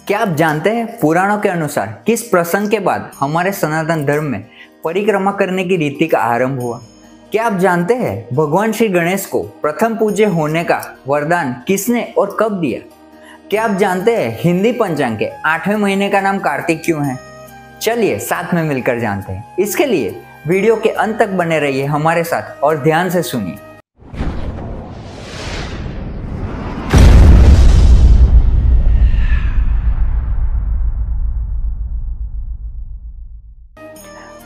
क्या आप जानते हैं पुराणों के अनुसार किस प्रसंग के बाद हमारे सनातन धर्म में परिक्रमा करने की रीति का आरंभ हुआ? क्या आप जानते हैं भगवान श्री गणेश को प्रथम पूज्य होने का वरदान किसने और कब दिया? क्या आप जानते हैं हिंदी पंचांग के 8वें महीने का नाम कार्तिक क्यों है? चलिए साथ में मिलकर जानते हैं। इसके लिए वीडियो के अंत तक बने रहिए हमारे साथ और ध्यान से सुनिए।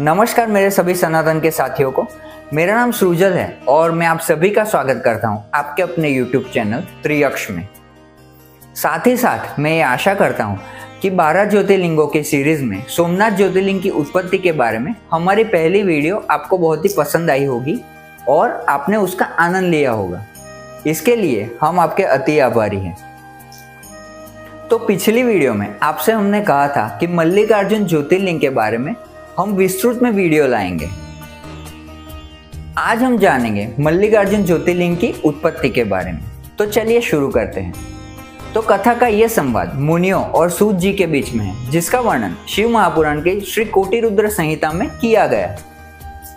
नमस्कार मेरे सभी सनातन के साथियों को, मेरा नाम सृजल है और मैं आप सभी का स्वागत करता हूं आपके अपने YouTube चैनल त्रियक्ष में। साथ ही साथ मैं ये आशा करता हूं कि 12 ज्योतिर्लिंगों के सीरीज में सोमनाथ ज्योतिर्लिंग की उत्पत्ति के बारे में हमारी पहली वीडियो आपको बहुत ही पसंद आई होगी और आपने उसका आनंद लिया होगा। इसके लिए हम आपके अति आभारी हैं। तो पिछली वीडियो में आपसे हमने कहा था कि मल्लिकार्जुन ज्योतिर्लिंग के बारे में हम विस्तृत में वीडियो लाएंगे। आज हम जानेंगे मल्लिकार्जुन ज्योतिर्लिंग की उत्पत्ति के बारे में। तो चलिए शुरू करते हैं। तो कथा का यह संवाद मुनियों और सूत जी के बीच में है, जिसका वर्णन शिव महापुराण के श्री कोटिरुद्र संहिता में किया गया।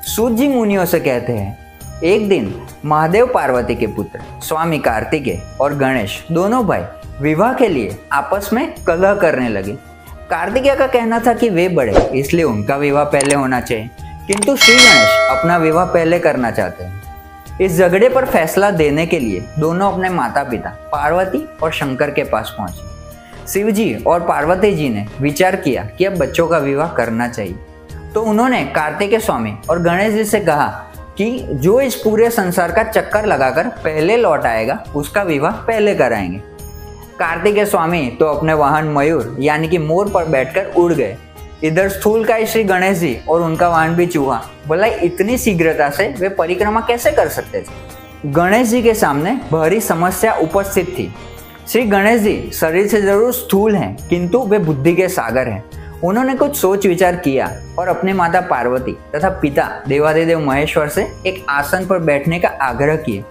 सूत जी मुनियों से कहते हैं, एक दिन महादेव पार्वती के पुत्र स्वामी कार्तिकेय और गणेश दोनों भाई विवाह के लिए आपस में कलह करने लगे। कार्तिकेय का कहना था कि वे बड़े इसलिए उनका विवाह पहले होना चाहिए, किंतु श्री गणेश अपना विवाह पहले करना चाहते हैं। इस झगड़े पर फैसला देने के लिए दोनों अपने माता पिता पार्वती और शंकर के पास पहुंचे। शिव जी और पार्वती जी ने विचार किया कि अब बच्चों का विवाह करना चाहिए। तो उन्होंने कार्तिकेय स्वामी और गणेश जी से कहा कि जो इस पूरे संसार का चक्कर लगाकर पहले लौट आएगा उसका विवाह पहले कराएंगे। कार्तिकेय स्वामी तो अपने वाहन मयूर यानी कि मोर पर बैठकर उड़ गए। इधर स्थूलकाय श्री गणेश जी और उनका वाहन भी चूहा। भला इतनी शीघ्रता से वे परिक्रमा कैसे कर सकते थे? गणेश जी के सामने भारी समस्या उपस्थित थी। श्री गणेश जी शरीर से जरूर स्थूल हैं, किंतु वे बुद्धि के सागर हैं। उन्होंने कुछ सोच विचार किया और अपनी माता पार्वती तथा पिता देवाधिदेव महेश्वर से एक आसन पर बैठने का आग्रह किए।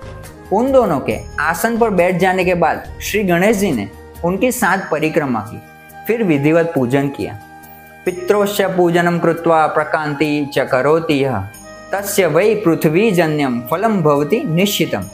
उन दोनों के आसन पर बैठ जाने के बाद श्री गणेश जी ने उनकी 7 परिक्रमा की, फिर विधिवत पूजन किया। पित्रोश्च पूजनम कृत्वा प्रकांति च करोति यः तस्य वै पृथ्वी जन्यम फलम भवति निश्चितम।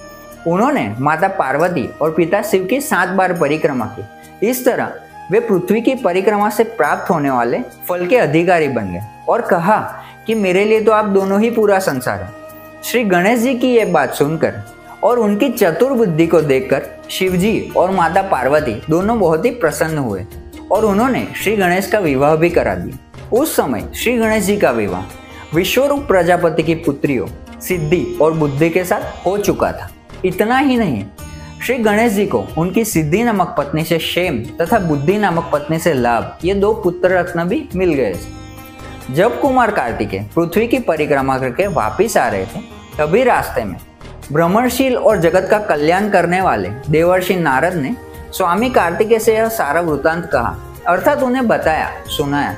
उन्होंने माता पार्वती और पिता शिव की 7 बार परिक्रमा की। इस तरह वे पृथ्वी की परिक्रमा से प्राप्त होने वाले फल के अधिकारी बन गए और कहा कि मेरे लिए तो आप दोनों ही पूरा संसार है। श्री गणेश जी की यह बात सुनकर और उनकी चतुर बुद्धि को देखकर शिव जी और माता पार्वती दोनों बहुत ही प्रसन्न हुए और उन्होंने श्री गणेश का विवाह भी करा दिया। उस समय श्री गणेश जी का विवाह विश्वरूप प्रजापति की पुत्रियों सिद्धि और बुद्धि के साथ हो चुका था। इतना ही नहीं, श्री गणेश जी को उनकी सिद्धि नामक पत्नी से क्षेम तथा बुद्धि नामक पत्नी से लाभ, ये 2 पुत्र रत्न भी मिल गए। जब कुमार कार्तिकेय पृथ्वी की परिक्रमा करके वापिस आ रहे थे, तभी रास्ते में ब्रह्मणशील और जगत का कल्याण करने वाले देवर्षि नारद ने स्वामी कार्तिकेय से यह सारा वृतांत कहा, अर्थात उन्हें बताया, सुनाया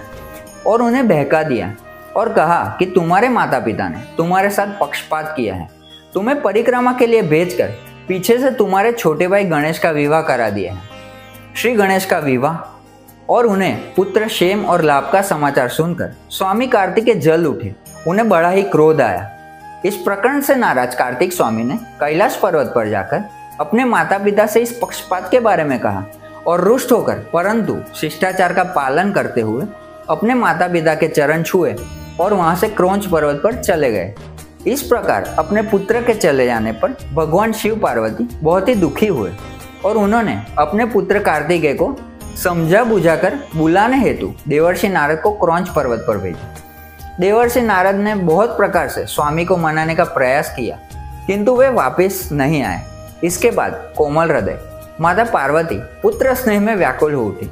और उन्हें बहका दिया और कहा कि तुम्हारे माता पिता ने तुम्हारे साथ पक्षपात किया है। तुम्हें परिक्रमा के लिए भेजकर पीछे से तुम्हारे छोटे भाई गणेश का विवाह करा दिया है। श्री गणेश का विवाह और उन्हें पुत्र क्षेम और लाभ का समाचार सुनकर स्वामी कार्तिकेय जल उठे। उन्हें बड़ा ही क्रोध आया। इस प्रकरण से नाराज कार्तिक स्वामी ने कैलाश पर्वत पर जाकर अपने माता पिता से इस पक्षपात के बारे में कहा और रुष्ट होकर परंतु शिष्टाचार का पालन करते हुए अपने माता पिता के चरण छुए और वहां से क्रौंच पर्वत पर चले गए। इस प्रकार अपने पुत्र के चले जाने पर भगवान शिव पार्वती बहुत ही दुखी हुए और उन्होंने अपने पुत्र कार्तिकेय को समझा बुझाकर बुलाने हेतु देवर्षि नारद को क्रौंच पर्वत पर भेजा। देवर्षि नारद ने बहुत प्रकार से स्वामी को मनाने का प्रयास किया, किंतु वे वापस नहीं आए। इसके बाद कोमल हृदय माता पार्वती पुत्र स्नेह में व्याकुल हो उठी।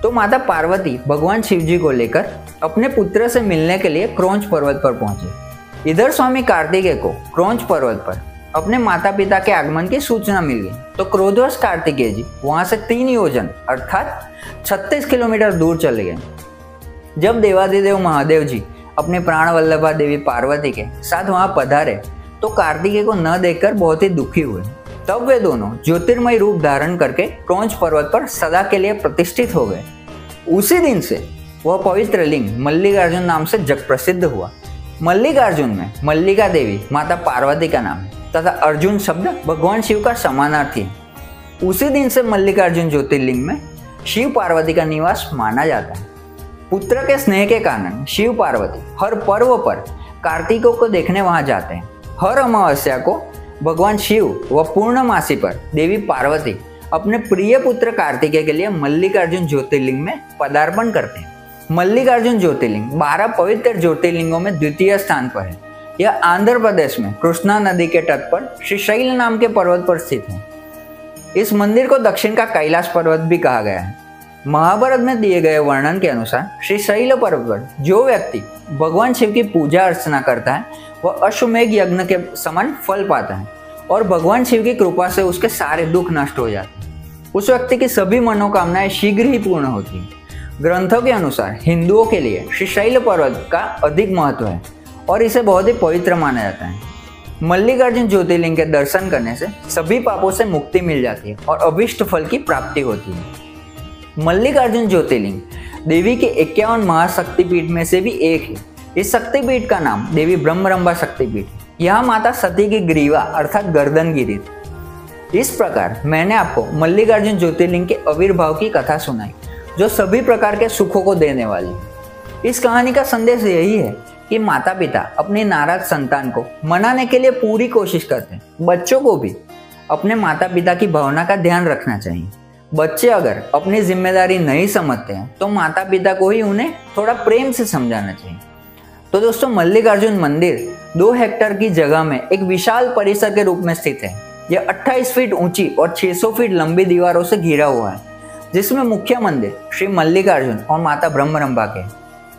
तो माता पार्वती भगवान शिव जी को लेकर अपने पुत्र से मिलने के लिए क्रौंच पर्वत पर पहुंचे। इधर स्वामी कार्तिकेय को क्रौंच पर्वत पर अपने माता पिता के आगमन की सूचना मिल गई। तो क्रोधवश कार्तिकेय जी वहां से 3 योजन अर्थात 36 किलोमीटर दूर चले गए। जब देवाधिदेव महादेव जी अपने प्राण वल्लभा देवी पार्वती के साथ वहां पधारे तो कार्तिकेय को न देखकर बहुत ही दुखी हुए। तब वे दोनों ज्योतिर्मय रूप धारण करके क्रौंच पर्वत पर सदा के लिए प्रतिष्ठित हो गए। उसी दिन से वह पवित्र लिंग मल्लिकार्जुन नाम से जग प्रसिद्ध हुआ। मल्लिकार्जुन में मल्लिका देवी माता पार्वती का नाम है तथा अर्जुन शब्द भगवान शिव का समानार्थी है। उसी दिन से मल्लिकार्जुन ज्योतिर्लिंग में शिव पार्वती का निवास माना जाता है। पुत्र के स्नेह के कारण शिव पार्वती हर पर्व पर कार्तिकों को देखने वहां जाते हैं। हर अमावस्या को भगवान शिव व पूर्णमासी पर देवी पार्वती अपने प्रिय पुत्र कार्तिकेय के लिए मल्लिकार्जुन ज्योतिर्लिंग में पदार्पण करते हैं। मल्लिकार्जुन ज्योतिर्लिंग 12 पवित्र ज्योतिर्लिंगों में द्वितीय स्थान पर है। यह आंध्र प्रदेश में कृष्णा नदी के तट पर श्रीशैल नाम के पर्वत पर स्थित है। इस मंदिर को दक्षिण का कैलाश पर्वत भी कहा गया है। महाभारत में दिए गए वर्णन के अनुसार श्रीशैल पर्वत पर जो व्यक्ति भगवान शिव की पूजा अर्चना करता है वह अश्वमेघ यज्ञ के समान फल पाता है और भगवान शिव की कृपा से उसके सारे दुख नष्ट हो जाते हैं। उस व्यक्ति की सभी मनोकामनाएं शीघ्र ही पूर्ण होती हैं। ग्रंथों के अनुसार हिंदुओं के लिए श्रीशैल पर्वत का अधिक महत्व है और इसे बहुत ही पवित्र माना जाता है। मल्लिकार्जुन ज्योतिर्लिंग के दर्शन करने से सभी पापों से मुक्ति मिल जाती है और अभीष्ट फल की प्राप्ति होती है। मल्लिकार्जुन ज्योतिर्लिंग देवी के 51 महाशक्तिपीठ में से भी एक है। इस शक्तिपीठ का नाम देवी ब्रह्मरंभा शक्तिपीठ है। यहाँ माता सती की ग्रीवा अर्थात गर्दन गिरी थी। इस प्रकार मैंने आपको मल्लिकार्जुन ज्योतिर्लिंग के आविर्भाव की कथा सुनाई जो सभी प्रकार के सुखों को देने वाली है। इस कहानी का संदेश यही है कि माता पिता अपनी नाराज संतान को मनाने के लिए पूरी कोशिश करते हैं। बच्चों को भी अपने माता पिता की भावना का ध्यान रखना चाहिए। बच्चे अगर अपनी जिम्मेदारी नहीं समझते हैं तो माता पिता को ही उन्हें थोड़ा प्रेम से समझाना चाहिए। तो दोस्तों, मल्लिकार्जुन मंदिर 2 हेक्टेयर की जगह में एक विशाल परिसर के रूप में स्थित है। यह 28 फीट ऊंची और 600 फीट लंबी दीवारों से घिरा हुआ है, जिसमें मुख्य मंदिर श्री मल्लिकार्जुन और माता ब्रह्मरंभा के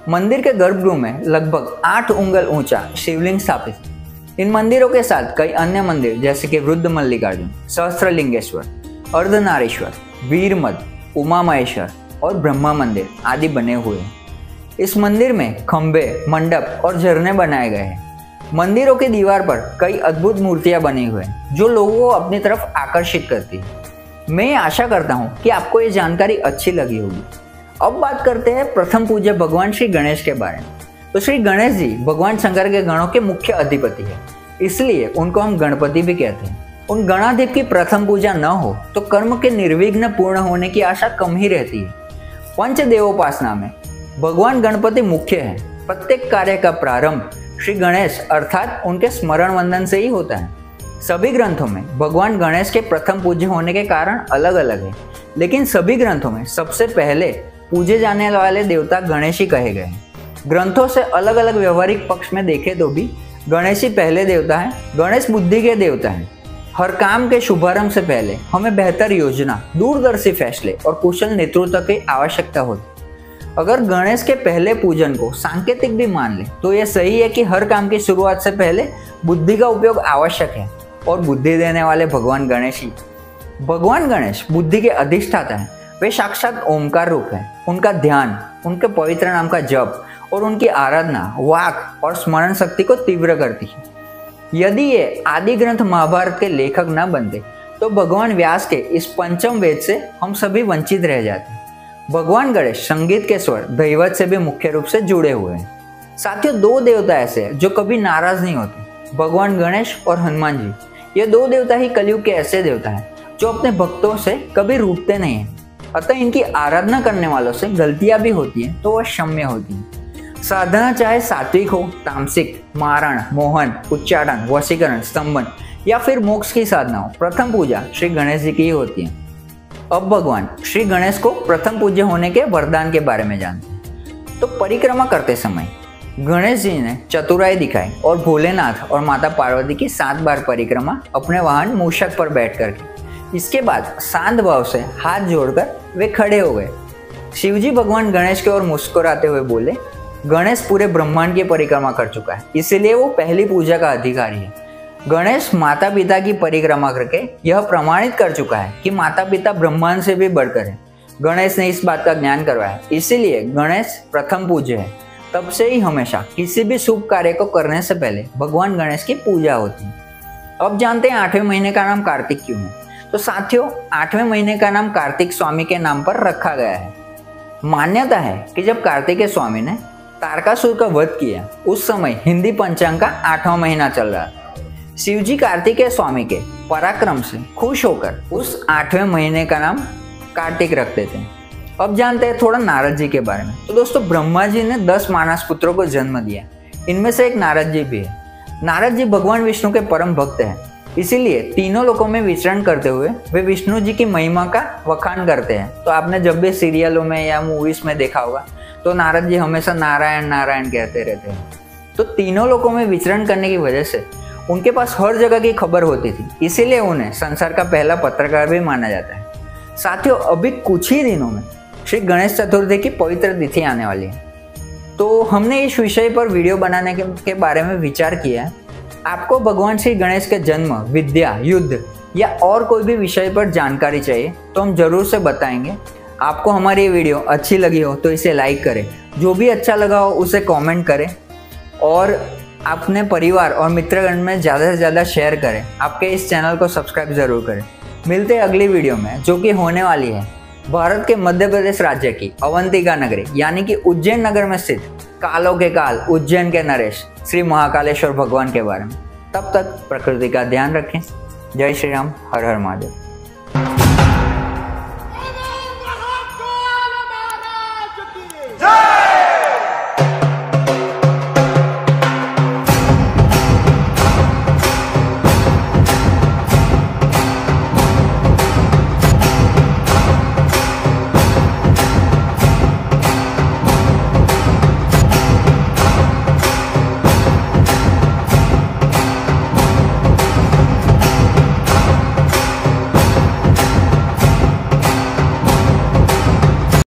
मंदिर के गर्भगृह में लगभग 8 उंगल ऊंचा शिवलिंग स्थापित है। इन मंदिरों के साथ कई अन्य मंदिर जैसे कि वृद्ध मल्लिकार्जुन, सहस्त्रलिंगेश्वर, अर्धनारीश्वर, वीरमद, उमा महेश्वर और ब्रह्मा मंदिर आदि बने हुए हैं। इस मंदिर में खंबे, मंडप और झरने बनाए गए हैं। मंदिरों की दीवार पर कई अद्भुत मूर्तियां बनी हुई हैं जो लोगों को अपनी तरफ आकर्षित करती है। मैं आशा करता हूं कि आपको ये जानकारी अच्छी लगी होगी। अब बात करते हैं प्रथम पूज्य भगवान श्री गणेश के बारे में। तो श्री गणेश जी भगवान शंकर के गणों के मुख्य अधिपति है, इसलिए उनको हम गणपति भी कहते हैं। उन गणाधिप की प्रथम पूजा न हो तो कर्म के निर्विघ्न पूर्ण होने की आशा कम ही रहती है। पंचदेवोपासना में भगवान गणपति मुख्य है। प्रत्येक कार्य का प्रारंभ श्री गणेश अर्थात उनके स्मरण वंदन से ही होता है। सभी ग्रंथों में भगवान गणेश के प्रथम पूज्य होने के कारण अलग अलग है, लेकिन सभी ग्रंथों में सबसे पहले पूजे जाने वाले देवता गणेश ही कहे गए हैं। ग्रंथों से अलग अलग व्यवहारिक पक्ष में देखें तो भी गणेश ही पहले देवता है। गणेश बुद्धि के देवता है। हर काम के शुभारंभ से पहले हमें बेहतर योजना, दूरदर्शी फैसले और कुशल नेतृत्व की आवश्यकता होती है। अगर गणेश के पहले पूजन को सांकेतिक भी मान ले तो यह सही है कि हर काम की शुरुआत से पहले बुद्धि का उपयोग आवश्यक है और बुद्धि देने वाले भगवान गणेश ही। भगवान गणेश बुद्धि के अधिष्ठाता है। वे साक्षात ओमकार रूप है। उनका ध्यान, उनके पवित्र नाम का जप और उनकी आराधना वाक और स्मरण शक्ति को तीव्र करती है। यदि ये आदि ग्रंथ महाभारत के लेखक न बनते तो भगवान व्यास के इस पंचम वेद से हम सभी वंचित रह जाते। भगवान गणेश संगीत के स्वर दैवत से भी मुख्य रूप से जुड़े हुए हैं। साथियों, 2 देवता ऐसे हैं जो कभी नाराज नहीं होते, भगवान गणेश और हनुमान जी। ये 2 देवता ही कलयुग के ऐसे देवता हैं जो अपने भक्तों से कभी रूठते नहीं हैं। अतः इनकी आराधना करने वालों से गलतियां भी होती हैं तो वह क्षम्य होती हैं। साधना चाहे सात्विक हो, तामसिक, मारण, मोहन, उच्चारण, वशीकरण, स्तंभन या फिर मोक्ष की साधना हो, प्रथम पूजा श्री गणेश जी की ही होती है। अब भगवान श्री गणेश को प्रथम पूज्य होने के वरदान के बारे में जानते हैं। तो परिक्रमा करते समय गणेश जी ने चतुराई दिखाई और भोलेनाथ और माता पार्वती की 7 बार परिक्रमा अपने वाहन मूषक पर बैठ करके। इसके बाद शांत भाव से हाथ जोड़कर वे खड़े हो गए। शिवजी भगवान गणेश की ओर मुस्कुराते हुए बोले, गणेश पूरे ब्रह्मांड की परिक्रमा कर चुका है, इसलिए वो पहली पूजा का अधिकारी है। गणेश माता पिता की परिक्रमा करके यह प्रमाणित कर चुका है कि माता पिता ब्रह्मांड से भी बढ़कर है। गणेश ने इस बात का ज्ञान करवाया, इसीलिए गणेश प्रथम पूज्य है। तब से ही हमेशा किसी भी शुभ कार्य को करने से पहले भगवान गणेश की पूजा होती है। अब जानते हैं 8वें महीने का नाम कार्तिक क्यों है। तो साथियों, 8वें महीने का नाम कार्तिक स्वामी के नाम पर रखा गया है। मान्यता है कि जब कार्तिकेय स्वामी ने तारकासुर का वध किया उस समय हिंदी पंचांग का 8वां महीना चल रहा था। शिवजी कार्तिकेय स्वामी के पराक्रम से खुश होकर उस 8वें महीने का नाम कार्तिक रखते थे। अब जानते हैं थोड़ा नारद जी के बारे में। तो दोस्तों, ब्रह्मा जी ने 10 मानस पुत्रों को जन्म दिया, इनमें से एक नारद जी भी है। नारद जी भगवान विष्णु के परम भक्त हैं, इसीलिए तीनों लोकों में विचरण करते हुए वे विष्णु जी की महिमा का वखान करते हैं। तो आपने जब भी सीरियलों में या मूवीज में देखा होगा तो नारद जी हमेशा नारायण नारायण कहते रहते हैं। तो तीनों लोकों में विचरण करने की वजह से उनके पास हर जगह की खबर होती थी, इसीलिए उन्हें संसार का पहला पत्रकार भी माना जाता है। साथियों, अभी कुछ ही दिनों में श्री गणेश चतुर्थी की पवित्र तिथि आने वाली है, तो हमने इस विषय पर वीडियो बनाने के बारे में विचार किया है। आपको भगवान श्री गणेश के जन्म, विद्या, युद्ध या और कोई भी विषय पर जानकारी चाहिए तो हम जरूर से बताएंगे। आपको हमारी ये वीडियो अच्छी लगी हो तो इसे लाइक करें, जो भी अच्छा लगा हो उसे कमेंट करें और अपने परिवार और मित्रगण में ज़्यादा से ज़्यादा शेयर करें। आपके इस चैनल को सब्सक्राइब जरूर करें। मिलते हैं अगली वीडियो में, जो कि होने वाली है भारत के मध्य प्रदेश राज्य की अवंतिका नगरी यानी कि उज्जैन नगर में स्थित कालों के काल उज्जैन के नरेश श्री महाकालेश्वर भगवान के बारे में। तब तक प्रकृति का ध्यान रखें। जय श्री राम, हर हर महादेव।